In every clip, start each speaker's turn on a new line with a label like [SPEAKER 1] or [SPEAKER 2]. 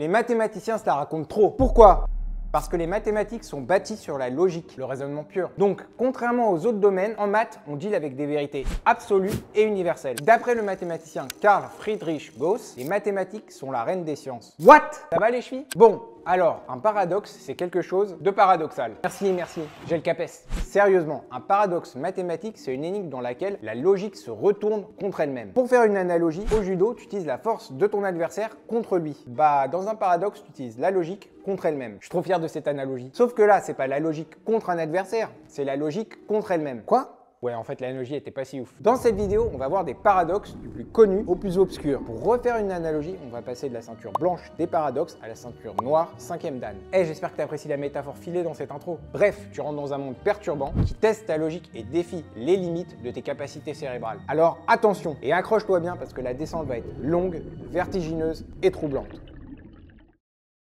[SPEAKER 1] Les mathématiciens se la racontent trop. Pourquoi? Parce que les mathématiques sont bâties sur la logique, le raisonnement pur. Donc, contrairement aux autres domaines, en maths, on deal avec des vérités absolues et universelles. D'après le mathématicien Carl Friedrich Gauss, les mathématiques sont la reine des sciences. What? Ça va les chevilles? Bon, alors, un paradoxe, c'est quelque chose de paradoxal. Merci, j'ai le capes. Sérieusement, un paradoxe mathématique, c'est une énigme dans laquelle la logique se retourne contre elle-même. Pour faire une analogie, au judo, tu utilises la force de ton adversaire contre lui. Bah, dans un paradoxe, tu utilises la logique contre elle-même. Je suis trop fier de cette analogie. Sauf que là, c'est pas la logique contre un adversaire, c'est la logique contre elle-même. Quoi? Ouais, en fait, l'analogie était pas si ouf. Dans cette vidéo, on va voir des paradoxes du plus connu au plus obscur. Pour refaire une analogie, on va passer de la ceinture blanche des paradoxes à la ceinture noire 5e dan. J'espère que tu apprécies la métaphore filée dans cette intro. Bref, tu rentres dans un monde perturbant qui teste ta logique et défie les limites de tes capacités cérébrales. Alors attention et accroche-toi bien parce que la descente va être longue, vertigineuse et troublante.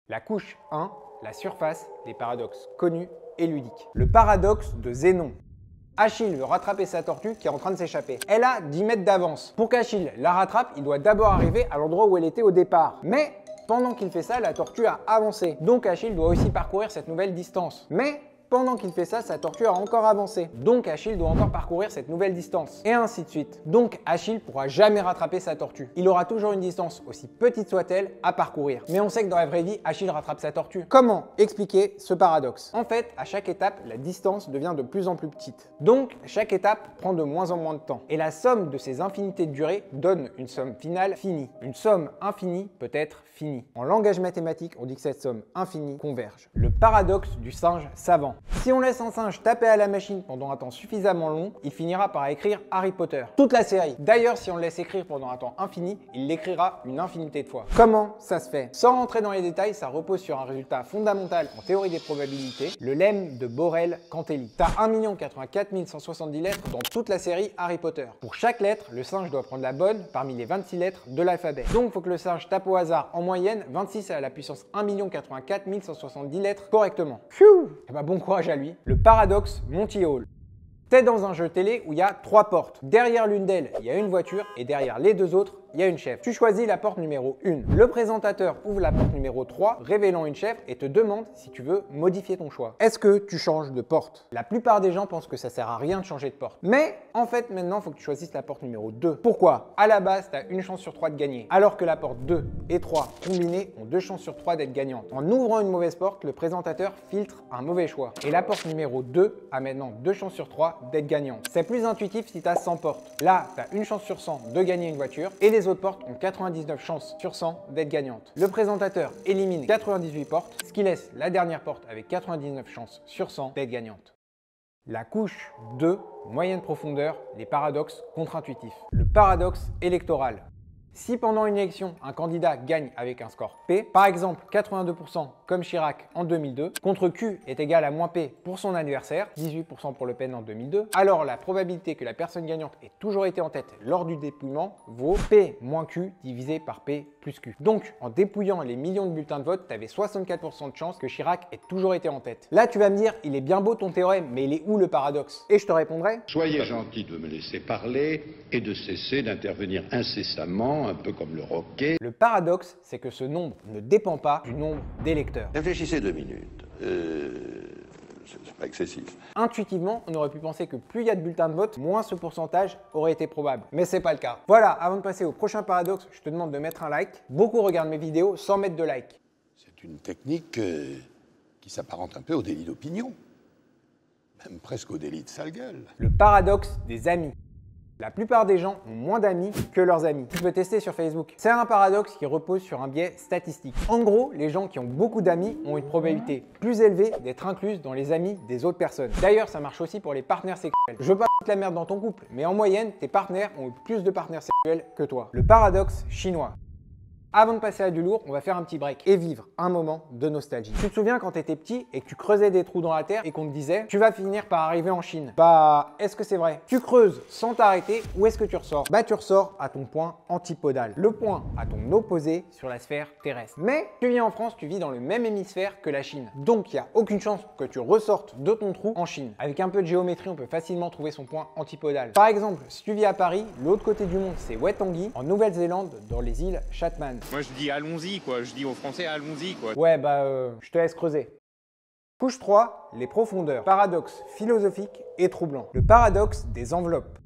[SPEAKER 1] La couche 1, la surface des paradoxes connus et ludiques. Le paradoxe de Zénon. Achille veut rattraper sa tortue qui est en train de s'échapper. Elle a 10 mètres d'avance. Pour qu'Achille la rattrape, il doit d'abord arriver à l'endroit où elle était au départ. Mais pendant qu'il fait ça, la tortue a avancé. Donc Achille doit aussi parcourir cette nouvelle distance. Mais pendant qu'il fait ça, sa tortue a encore avancé. Donc Achille doit encore parcourir cette nouvelle distance. Et ainsi de suite. Donc Achille pourra jamais rattraper sa tortue. Il aura toujours une distance, aussi petite soit-elle, à parcourir. Mais on sait que dans la vraie vie, Achille rattrape sa tortue. Comment expliquer ce paradoxe? En fait, à chaque étape, la distance devient de plus en plus petite. Donc chaque étape prend de moins en moins de temps. Et la somme de ces infinités de durée donne une somme finale finie. Une somme infinie peut être finie. En langage mathématique, on dit que cette somme infinie converge. Le paradoxe du singe savant. Si on laisse un singe taper à la machine pendant un temps suffisamment long, il finira par écrire Harry Potter. Toute la série. D'ailleurs, si on le laisse écrire pendant un temps infini, il l'écrira une infinité de fois. Comment ça se fait? Sans rentrer dans les détails, ça repose sur un résultat fondamental en théorie des probabilités, le lemme de Borel-Cantelli. T'as 1 084 170 lettres dans toute la série Harry Potter. Pour chaque lettre, le singe doit prendre la bonne parmi les 26 lettres de l'alphabet. Donc, il faut que le singe tape au hasard en moyenne 26 à la puissance 1 084 170 lettres correctement. Pfiou! Et bah bon courage à lui. Le paradoxe Monty Hall. T'es dans un jeu télé où il y a 3 portes. Derrière l'une d'elles, il y a une voiture et derrière les 2 autres, il y a une chèvre. Tu choisis la porte numéro 1. Le présentateur ouvre la porte numéro 3, révélant une chèvre et te demande si tu veux modifier ton choix. Est-ce que tu changes de porte? La plupart des gens pensent que ça sert à rien de changer de porte. Mais en fait, maintenant, il faut que tu choisisses la porte numéro 2. Pourquoi? À la base, tu as une chance sur 3 de gagner. Alors que la porte 2 et 3 combinées ont 2 chances sur 3 d'être gagnantes. En ouvrant une mauvaise porte, le présentateur filtre un mauvais choix. Et la porte numéro 2 a maintenant 2 chances sur 3 d'être gagnante. C'est plus intuitif si tu as 100 portes. Là, tu as une chance sur 100 de gagner une voiture et les autres portes ont 99 chances sur 100 d'être gagnantes. Le présentateur élimine 98 portes, ce qui laisse la dernière porte avec 99 chances sur 100 d'être gagnante. La couche 2, moyenne profondeur, les paradoxes contre-intuitifs. Le paradoxe électoral. Si pendant une élection, un candidat gagne avec un score P, par exemple 82% comme Chirac en 2002, contre Q est égal à moins P pour son adversaire, 18% pour Le Pen en 2002, alors la probabilité que la personne gagnante ait toujours été en tête lors du dépouillement vaut P moins Q divisé par P plus Q. Donc, en dépouillant les millions de bulletins de vote, tu avais 64% de chance que Chirac ait toujours été en tête. Là, tu vas me dire, il est bien beau ton théorème, mais il est où le paradoxe? Et je te répondrai,
[SPEAKER 2] soyez gentil de me laisser parler et de cesser d'intervenir incessamment, un peu comme le roquet.
[SPEAKER 1] Le paradoxe, c'est que ce nombre ne dépend pas du nombre d'électeurs.
[SPEAKER 3] Réfléchissez 2 minutes. C'est pas excessif.
[SPEAKER 1] Intuitivement, on aurait pu penser que plus il y a de bulletins de vote, moins ce pourcentage aurait été probable. Mais c'est pas le cas. Voilà, avant de passer au prochain paradoxe, je te demande de mettre un like. Beaucoup regardent mes vidéos sans mettre de like.
[SPEAKER 3] C'est une technique qui s'apparente un peu au délit d'opinion. Même presque au délit de sale gueule.
[SPEAKER 1] Le paradoxe des amis. La plupart des gens ont moins d'amis que leurs amis. Tu peux tester sur Facebook. C'est un paradoxe qui repose sur un biais statistique. En gros, les gens qui ont beaucoup d'amis ont une probabilité plus élevée d'être inclus dans les amis des autres personnes. D'ailleurs, ça marche aussi pour les partenaires sexuels. Je veux pas foutre la merde dans ton couple, mais en moyenne, tes partenaires ont eu plus de partenaires sexuels que toi. Le paradoxe chinois. Avant de passer à du lourd, on va faire un petit break et vivre un moment de nostalgie. Tu te souviens quand tu étais petit et que tu creusais des trous dans la terre et qu'on te disait « tu vas finir par arriver en Chine ». Bah, est-ce que c'est vrai? Tu creuses sans t'arrêter, où est-ce que tu ressors? Bah, tu ressors à ton point antipodal, le point à ton opposé sur la sphère terrestre. Mais tu vis en France, tu vis dans le même hémisphère que la Chine. Donc, il n'y a aucune chance que tu ressortes de ton trou en Chine. Avec un peu de géométrie, on peut facilement trouver son point antipodal. Par exemple, si tu vis à Paris, l'autre côté du monde, c'est Waitangi, en Nouvelle-Zélande, dans les îles Chatham.
[SPEAKER 4] Moi je dis allons-y quoi, je dis aux Français allons-y quoi.
[SPEAKER 1] Ouais, bah, je te laisse creuser. Couche 3, les profondeurs. Paradoxe philosophique et troublant. Le paradoxe des enveloppes.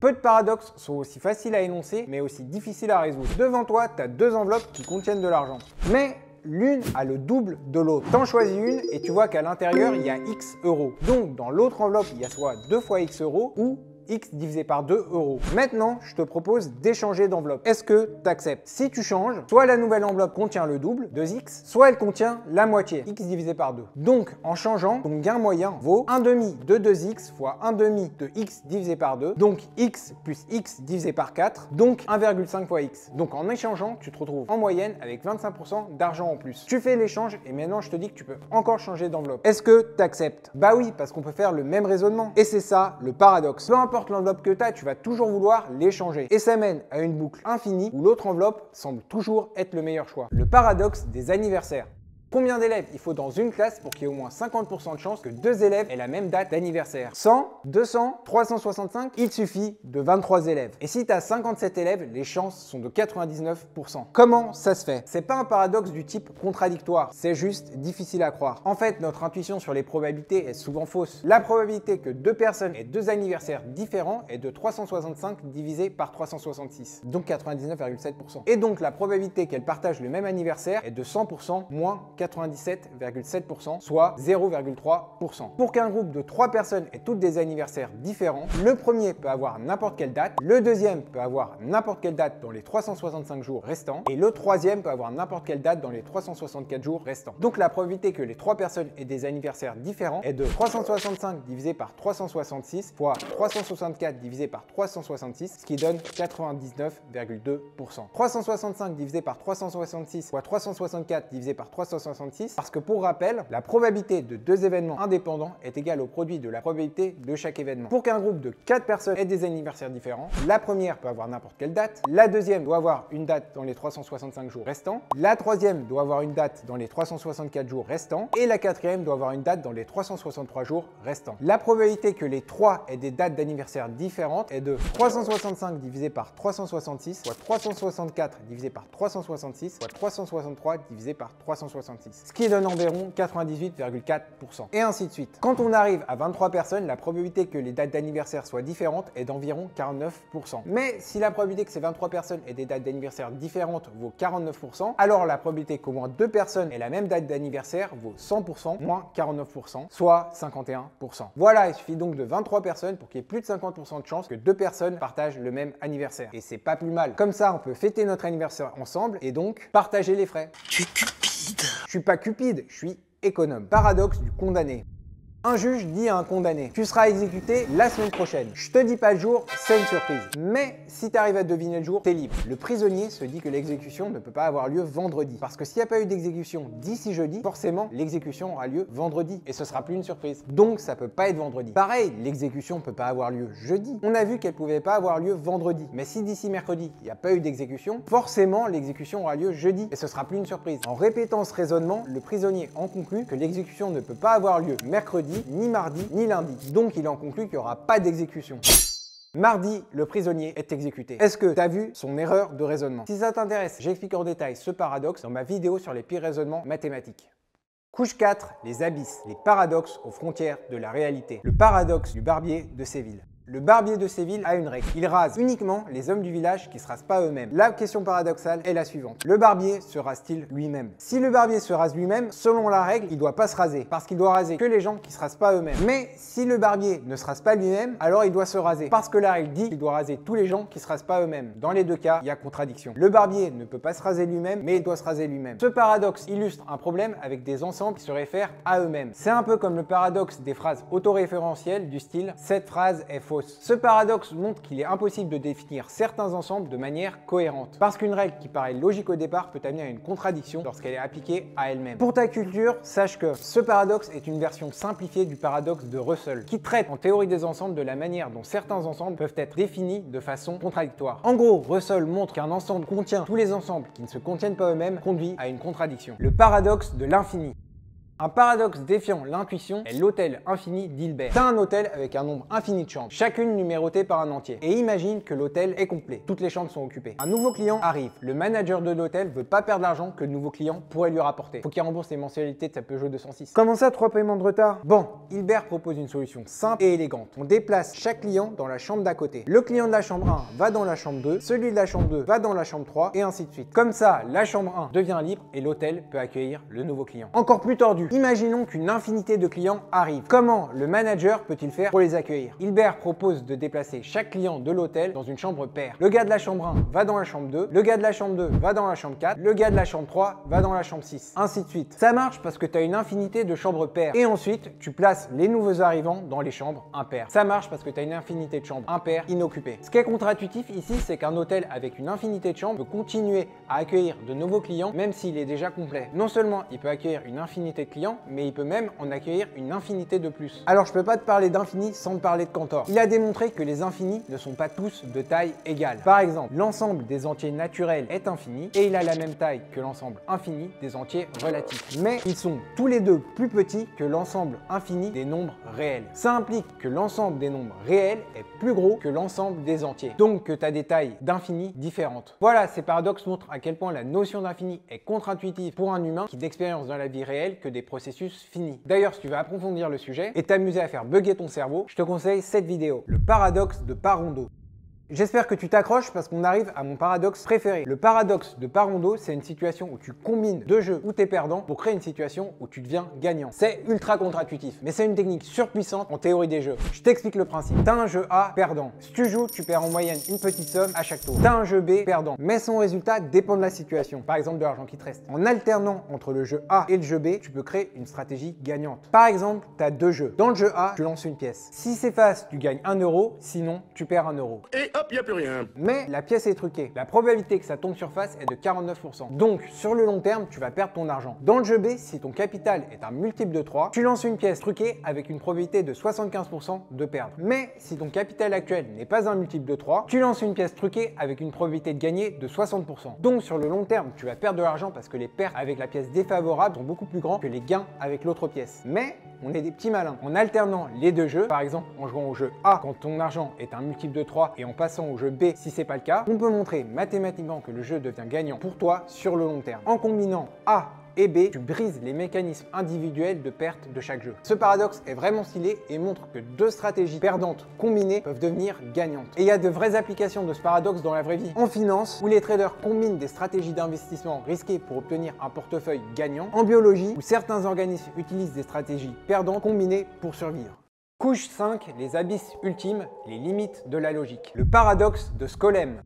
[SPEAKER 1] Peu de paradoxes sont aussi faciles à énoncer, mais aussi difficiles à résoudre. Devant toi, tu as deux enveloppes qui contiennent de l'argent. Mais l'une a le double de l'autre. T'en choisis une et tu vois qu'à l'intérieur, il y a X euros. Donc, dans l'autre enveloppe, il y a soit 2 fois X euros ou X divisé par 2 euros. Maintenant, je te propose d'échanger d'enveloppe. Est-ce que tu acceptes? Si tu changes, soit la nouvelle enveloppe contient le double, 2x, soit elle contient la moitié, x divisé par 2. Donc, en changeant, ton gain moyen vaut 1 demi de 2x fois 1 demi de x divisé par 2, donc x plus x divisé par 4, donc 1,5 fois x. Donc, en échangeant, tu te retrouves en moyenne avec 25% d'argent en plus. Tu fais l'échange et maintenant, je te dis que tu peux encore changer d'enveloppe. Est-ce que tu acceptes? Bah oui, parce qu'on peut faire le même raisonnement. Et c'est ça, le paradoxe. Peu importe l'enveloppe que tu as, tu vas toujours vouloir l'échanger. Et ça mène à une boucle infinie où l'autre enveloppe semble toujours être le meilleur choix. Le paradoxe des anniversaires. Combien d'élèves il faut dans une classe pour qu'il y ait au moins 50% de chances que deux élèves aient la même date d'anniversaire? 100, 200, 365, il suffit de 23 élèves. Et si tu as 57 élèves, les chances sont de 99%. Comment ça se fait? C'est pas un paradoxe du type contradictoire, c'est juste difficile à croire. En fait, notre intuition sur les probabilités est souvent fausse. La probabilité que deux personnes aient deux anniversaires différents est de 365 divisé par 366, donc 99,7%. Et donc la probabilité qu'elles partagent le même anniversaire est de 100% moins 97,7%, soit 0,3%. Pour qu'un groupe de 3 personnes ait toutes des anniversaires différents, le premier peut avoir n'importe quelle date, le deuxième peut avoir n'importe quelle date dans les 365 jours restants, et le troisième peut avoir n'importe quelle date dans les 364 jours restants. Donc la probabilité que les 3 personnes aient des anniversaires différents est de 365 divisé par 366 fois 364 divisé par 366, ce qui donne 99,2%. 365 divisé par 366 fois 364 divisé par 366, parce que pour rappel, la probabilité de deux événements indépendants est égale au produit de la probabilité de chaque événement. Pour qu'un groupe de 4 personnes ait des anniversaires différents, la première peut avoir n'importe quelle date, la deuxième doit avoir une date dans les 365 jours restants, la troisième doit avoir une date dans les 364 jours restants, et la quatrième doit avoir une date dans les 363 jours restants. La probabilité que les 3 aient des dates d'anniversaire différentes est de 365 divisé par 366 fois 364 divisé par 366 fois 363 divisé par 366. Ce qui donne environ 98,4%. Et ainsi de suite. Quand on arrive à 23 personnes, la probabilité que les dates d'anniversaire soient différentes est d'environ 49%. Mais si la probabilité que ces 23 personnes aient des dates d'anniversaire différentes vaut 49%, alors la probabilité qu'au moins 2 personnes aient la même date d'anniversaire vaut 100% moins 49%, soit 51%. Voilà, il suffit donc de 23 personnes pour qu'il y ait plus de 50% de chances que 2 personnes partagent le même anniversaire. Et c'est pas plus mal. Comme ça, on peut fêter notre anniversaire ensemble et donc partager les frais.
[SPEAKER 3] Tu es cupide.
[SPEAKER 1] Je suis pas cupide, je suis économe. Paradoxe du condamné. Un juge dit à un condamné: tu seras exécuté la semaine prochaine. Je te dis pas le jour, c'est une surprise. Mais si tu arrives à deviner le jour, t'es libre. Le prisonnier se dit que l'exécution ne peut pas avoir lieu vendredi. Parce que s'il n'y a pas eu d'exécution d'ici jeudi, forcément l'exécution aura lieu vendredi. Et ce sera plus une surprise. Donc ça peut pas être vendredi. Pareil, l'exécution peut pas avoir lieu jeudi. On a vu qu'elle pouvait pas avoir lieu vendredi. Mais si d'ici mercredi, il n'y a pas eu d'exécution, forcément l'exécution aura lieu jeudi. Et ce sera plus une surprise. En répétant ce raisonnement, le prisonnier en conclut que l'exécution ne peut pas avoir lieu mercredi, ni mardi, ni lundi. Donc il en conclut qu'il n'y aura pas d'exécution. Mardi, le prisonnier est exécuté. Est-ce que tu as vu son erreur de raisonnement? Si ça t'intéresse, j'explique en détail ce paradoxe dans ma vidéo sur les pires raisonnements mathématiques. Couche 4, les abysses, les paradoxes aux frontières de la réalité. Le paradoxe du barbier de Séville. Le barbier de Séville a une règle. Il rase uniquement les hommes du village qui ne se rasent pas eux-mêmes. La question paradoxale est la suivante. Le barbier se rase-t-il lui-même? Si le barbier se rase lui-même, selon la règle, il ne doit pas se raser. Parce qu'il doit raser que les gens qui ne se rasent pas eux-mêmes. Mais si le barbier ne se rase pas lui-même, alors il doit se raser. Parce que la règle dit qu'il doit raser tous les gens qui ne se rasent pas eux-mêmes. Dans les deux cas, il y a contradiction. Le barbier ne peut pas se raser lui-même, mais il doit se raser lui-même. Ce paradoxe illustre un problème avec des ensembles qui se réfèrent à eux-mêmes. C'est un peu comme le paradoxe des phrases autoréférentielles du style « cette phrase est fausse ». Ce paradoxe montre qu'il est impossible de définir certains ensembles de manière cohérente. Parce qu'une règle qui paraît logique au départ peut amener à une contradiction lorsqu'elle est appliquée à elle-même. Pour ta culture, sache que ce paradoxe est une version simplifiée du paradoxe de Russell, qui traite en théorie des ensembles de la manière dont certains ensembles peuvent être définis de façon contradictoire. En gros, Russell montre qu'un ensemble contient tous les ensembles qui ne se contiennent pas eux-mêmes conduit à une contradiction. Le paradoxe de l'infini. Un paradoxe défiant l'intuition est l'hôtel infini d'Hilbert. T'as un hôtel avec un nombre infini de chambres, chacune numérotée par un entier. Et imagine que l'hôtel est complet, toutes les chambres sont occupées. Un nouveau client arrive, le manager de l'hôtel veut pas perdre l'argent que le nouveau client pourrait lui rapporter. Faut qu'il rembourse les mensualités de sa Peugeot 206. Comment ça, 3 paiements de retard? Bon, Hilbert propose une solution simple et élégante. On déplace chaque client dans la chambre d'à côté. Le client de la chambre 1 va dans la chambre 2, celui de la chambre 2 va dans la chambre 3 et ainsi de suite. Comme ça, la chambre 1 devient libre et l'hôtel peut accueillir le nouveau client. Encore plus tordu, imaginons qu'une infinité de clients arrivent. Comment le manager peut-il faire pour les accueillir? Hilbert propose de déplacer chaque client de l'hôtel dans une chambre paire. Le gars de la chambre 1 va dans la chambre 2, le gars de la chambre 2 va dans la chambre 4, le gars de la chambre 3 va dans la chambre 6, ainsi de suite. Ça marche parce que tu as une infinité de chambres paires. Et ensuite, tu places les nouveaux arrivants dans les chambres impaires. Ça marche parce que tu as une infinité de chambres impaires inoccupées. Ce qui est contre-intuitif ici, c'est qu'un hôtel avec une infinité de chambres peut continuer à accueillir de nouveaux clients même s'il est déjà complet. Non seulement il peut accueillir une infinité de clients, mais il peut même en accueillir une infinité de plus. Alors je peux pas te parler d'infini sans te parler de Cantor. Il a démontré que les infinis ne sont pas tous de taille égale. Par exemple, l'ensemble des entiers naturels est infini et il a la même taille que l'ensemble infini des entiers relatifs. Mais ils sont tous les deux plus petits que l'ensemble infini des nombres réels. Ça implique que l'ensemble des nombres réels est plus gros que l'ensemble des entiers. Donc que tu as des tailles d'infini différentes. Voilà, ces paradoxes montrent à quel point la notion d'infini est contre-intuitive pour un humain qui n'expérience dans la vie réelle que des processus finis. D'ailleurs, si tu veux approfondir le sujet et t'amuser à faire bugger ton cerveau, je te conseille cette vidéo, le paradoxe de Parondeau. J'espère que tu t'accroches parce qu'on arrive à mon paradoxe préféré. Le paradoxe de Parondeau, c'est une situation où tu combines deux jeux où tu es perdant pour créer une situation où tu deviens gagnant. C'est ultra contre-intuitif, mais c'est une technique surpuissante en théorie des jeux. Je t'explique le principe. T'as un jeu A perdant. Si tu joues, tu perds en moyenne une petite somme à chaque tour. T'as un jeu B perdant, mais son résultat dépend de la situation. Par exemple, de l'argent qui te reste. En alternant entre le jeu A et le jeu B, tu peux créer une stratégie gagnante. Par exemple, t'as deux jeux. Dans le jeu A, tu lances une pièce. Si c'est face, tu gagnes 1 euro, sinon tu perds 1 euro.
[SPEAKER 2] Et hop, il n'y a plus rien.
[SPEAKER 1] Mais la pièce est truquée. La probabilité que ça tombe sur face est de 49%. Donc, sur le long terme, tu vas perdre ton argent. Dans le jeu B, si ton capital est un multiple de 3, tu lances une pièce truquée avec une probabilité de 75% de perdre. Mais si ton capital actuel n'est pas un multiple de 3, tu lances une pièce truquée avec une probabilité de gagner de 60%. Donc, sur le long terme, tu vas perdre de l'argent parce que les pertes avec la pièce défavorable sont beaucoup plus grands que les gains avec l'autre pièce. Mais on est des petits malins. En alternant les deux jeux, par exemple en jouant au jeu A quand ton argent est un multiple de 3 et en passant au jeu B si c'est pas le cas, on peut montrer mathématiquement que le jeu devient gagnant pour toi sur le long terme. En combinant A et B, tu brises les mécanismes individuels de perte de chaque jeu. Ce paradoxe est vraiment stylé et montre que deux stratégies perdantes combinées peuvent devenir gagnantes. Et il y a de vraies applications de ce paradoxe dans la vraie vie. En finance, où les traders combinent des stratégies d'investissement risquées pour obtenir un portefeuille gagnant. En biologie, où certains organismes utilisent des stratégies perdantes combinées pour survivre. Couche 5, les abysses ultimes, les limites de la logique. Le paradoxe de Skolem.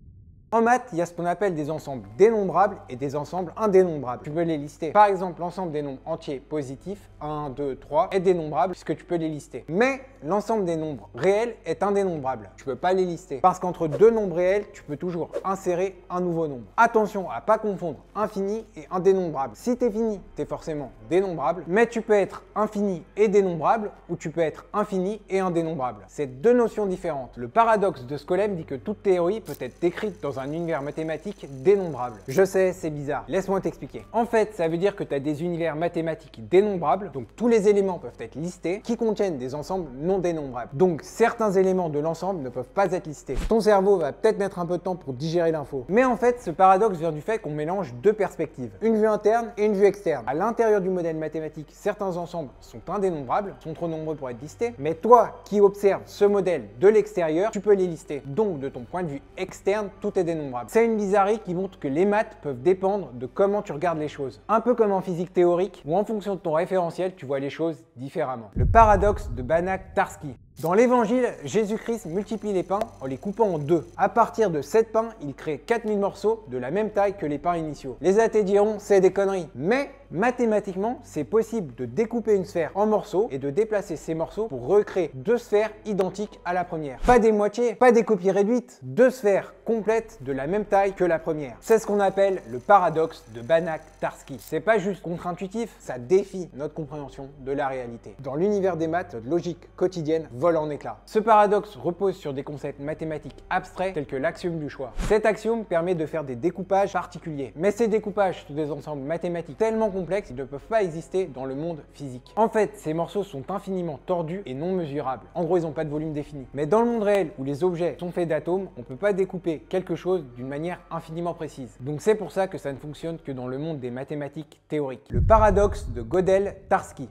[SPEAKER 1] En maths, il y a ce qu'on appelle des ensembles dénombrables et des ensembles indénombrables. Tu peux les lister. Par exemple, l'ensemble des nombres entiers positifs, 1, 2, 3, est dénombrable puisque tu peux les lister. Mais l'ensemble des nombres réels est indénombrable. Tu peux pas les lister. Parce qu'entre deux nombres réels, tu peux toujours insérer un nouveau nombre. Attention à pas confondre infini et indénombrable. Si t'es fini, t'es forcément dénombrable, mais tu peux être infini et dénombrable ou tu peux être infini et indénombrable. C'est deux notions différentes. Le paradoxe de Skolem dit que toute théorie peut être décrite dans un univers mathématique dénombrable. Je sais, c'est bizarre. Laisse-moi t'expliquer. En fait, ça veut dire que tu as des univers mathématiques dénombrables, donc tous les éléments peuvent être listés, qui contiennent des ensembles non dénombrables. Donc certains éléments de l'ensemble ne peuvent pas être listés. Ton cerveau va peut-être mettre un peu de temps pour digérer l'info. Mais en fait, ce paradoxe vient du fait qu'on mélange deux perspectives, une vue interne et une vue externe. À l'intérieur du modèle mathématique, certains ensembles sont indénombrables, sont trop nombreux pour être listés, mais toi qui observes ce modèle de l'extérieur, tu peux les lister. Donc de ton point de vue externe, tout est dénombrable. C'est une bizarrerie qui montre que les maths peuvent dépendre de comment tu regardes les choses. Un peu comme en physique théorique, où en fonction de ton référentiel, tu vois les choses différemment. Le paradoxe de Banach-Tarski. Dans l'évangile, Jésus-Christ multiplie les pains en les coupant en deux. À partir de 7 pains, il crée 4000 morceaux de la même taille que les pains initiaux. Les athées diront, c'est des conneries. Mais mathématiquement, c'est possible de découper une sphère en morceaux et de déplacer ces morceaux pour recréer deux sphères identiques à la première. Pas des moitiés, pas des copies réduites, deux sphères complètes de la même taille que la première. C'est ce qu'on appelle le paradoxe de Banach-Tarski. C'est pas juste contre-intuitif, ça défie notre compréhension de la réalité. Dans l'univers des maths, notre logique quotidienne vole en éclats. Ce paradoxe repose sur des concepts mathématiques abstraits tels que l'axiome du choix. Cet axiome permet de faire des découpages particuliers, mais ces découpages sous des ensembles mathématiques tellement complexes qu'ils ne peuvent pas exister dans le monde physique. En fait, ces morceaux sont infiniment tordus et non mesurables. En gros, ils n'ont pas de volume défini. Mais dans le monde réel où les objets sont faits d'atomes, on ne peut pas découper quelque chose d'une manière infiniment précise. Donc c'est pour ça que ça ne fonctionne que dans le monde des mathématiques théoriques. Le paradoxe de Gödel-Tarski.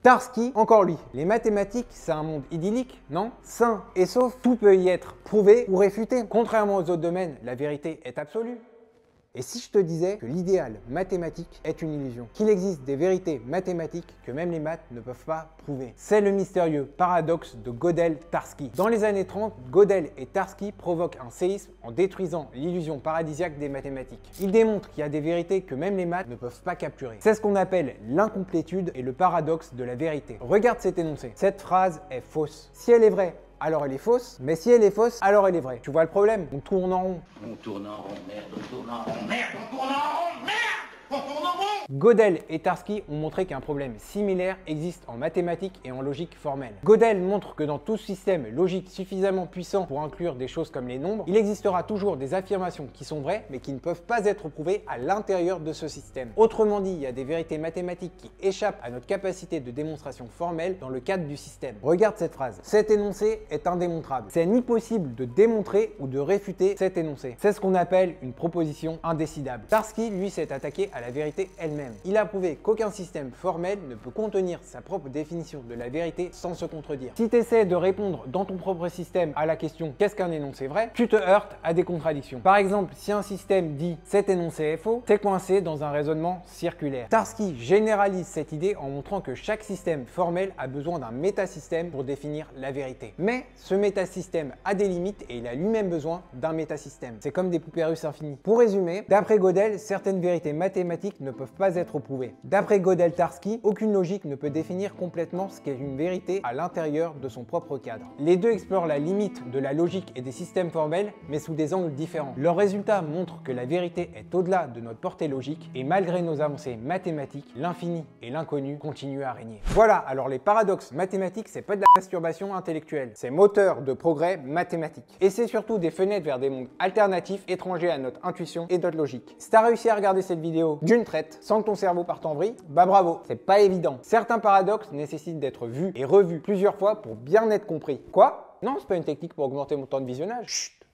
[SPEAKER 1] Tarski, encore lui. Les mathématiques, c'est un monde idyllique, non? Sain et sauf, tout peut y être prouvé ou réfuté. Contrairement aux autres domaines, la vérité est absolue. Et si je te disais que l'idéal mathématique est une illusion, qu'il existe des vérités mathématiques que même les maths ne peuvent pas prouver? C'est le mystérieux paradoxe de Gödel-Tarski. Dans les années 30, Gödel et Tarski provoquent un séisme en détruisant l'illusion paradisiaque des mathématiques. Ils démontrent qu'il y a des vérités que même les maths ne peuvent pas capturer. C'est ce qu'on appelle l'incomplétude et le paradoxe de la vérité. Regarde cet énoncé. Cette phrase est fausse. Si elle est vraie, alors elle est fausse, mais si elle est fausse, alors elle est vraie. Tu vois le problème? On tourne en rond.
[SPEAKER 5] On tourne en rond, merde, on tourne en rond, merde, on tourne en rond, merde, on tourne en rond.
[SPEAKER 1] Gödel et Tarski ont montré qu'un problème similaire existe en mathématiques et en logique formelle. Gödel montre que dans tout système logique suffisamment puissant pour inclure des choses comme les nombres, il existera toujours des affirmations qui sont vraies mais qui ne peuvent pas être prouvées à l'intérieur de ce système. Autrement dit, il y a des vérités mathématiques qui échappent à notre capacité de démonstration formelle dans le cadre du système. Regarde cette phrase. Cet énoncé est indémontrable. C'est ni possible de démontrer ou de réfuter cet énoncé. C'est ce qu'on appelle une proposition indécidable. Tarski, lui, s'est attaqué à la vérité elle-même. Il a prouvé qu'aucun système formel ne peut contenir sa propre définition de la vérité sans se contredire. Si tu essaies de répondre dans ton propre système à la question qu'est-ce qu'un énoncé vrai, tu te heurtes à des contradictions. Par exemple, si un système dit cet énoncé est faux, t'es coincé dans un raisonnement circulaire. Tarski généralise cette idée en montrant que chaque système formel a besoin d'un métasystème pour définir la vérité. Mais ce métasystème a des limites et il a lui-même besoin d'un métasystème. C'est comme des poupées russes infinies. Pour résumer, d'après Gödel, certaines vérités mathématiques ne peuvent pas être prouvées. D'après Gödel-Tarski, aucune logique ne peut définir complètement ce qu'est une vérité à l'intérieur de son propre cadre. Les deux explorent la limite de la logique et des systèmes formels, mais sous des angles différents. Leurs résultats montrent que la vérité est au-delà de notre portée logique et malgré nos avancées mathématiques, l'infini et l'inconnu continuent à régner. Voilà, alors les paradoxes mathématiques, c'est pas de la masturbation intellectuelle, c'est moteur de progrès mathématique. Et c'est surtout des fenêtres vers des mondes alternatifs étrangers à notre intuition et notre logique. Si t'as réussi à regarder cette vidéo d'une traite, sans que ton cerveau parte en vrille, bah bravo, c'est pas évident. Certains paradoxes nécessitent d'être vus et revus plusieurs fois pour bien être compris. Quoi? Non, c'est pas une technique pour augmenter mon temps de visionnage. Chut.